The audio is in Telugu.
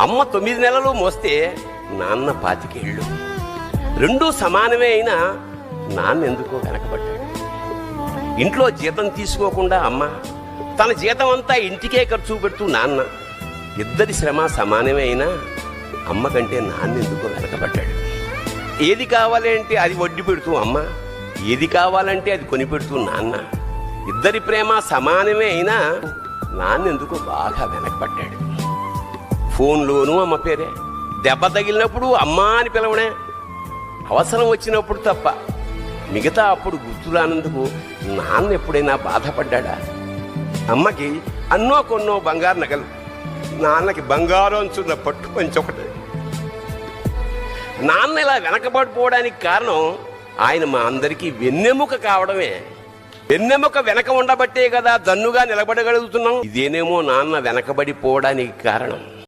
అమ్మ 9 నెలలు మోస్తే నాన్న 25 ఏళ్ళు. రెండూ సమానమే అయినా నాన్న ఎందుకో వెనకబడ్డాడు. ఇంట్లో జీతం తీసుకోకుండా అమ్మ, తన జీతం అంతా ఇంటికే ఖర్చు పెడుతూ నాన్న, ఇద్దరి శ్రమ సమానమే అయినా అమ్మ కంటే నాన్న ఎందుకో వెనకబడ్డాడు. ఏది కావాలి అంటే అది వడ్డీ పెడుతూ అమ్మ, ఏది కావాలంటే అది కొనిపెడుతూ నాన్న, ఇద్దరి ప్రేమ సమానమే అయినా నాన్న ఎందుకో బాగా వెనకబడ్డాడు. ఫోన్లోనూ అమ్మ పేరే, దెబ్బ తగిలినప్పుడు అమ్మ అని పిలవనే, అవసరం వచ్చినప్పుడు తప్ప మిగతా అప్పుడు గుర్తురానందుకు నాన్న ఎప్పుడైనా బాధపడ్డా? అమ్మకి అన్నో కొన్నో బంగారు నగలు, నాన్నకి బంగారం అంచున్న పట్టు పంచొకటి. నాన్న ఇలా వెనకబడిపోవడానికి కారణం ఆయన మా అందరికీ వెన్నెముక కావడమే. వెన్నెముక వెనక ఉండబట్టే కదా దన్నుగా నిలబడగలుగుతున్నాం. ఇదేనేమో నాన్న వెనకబడిపోవడానికి కారణం.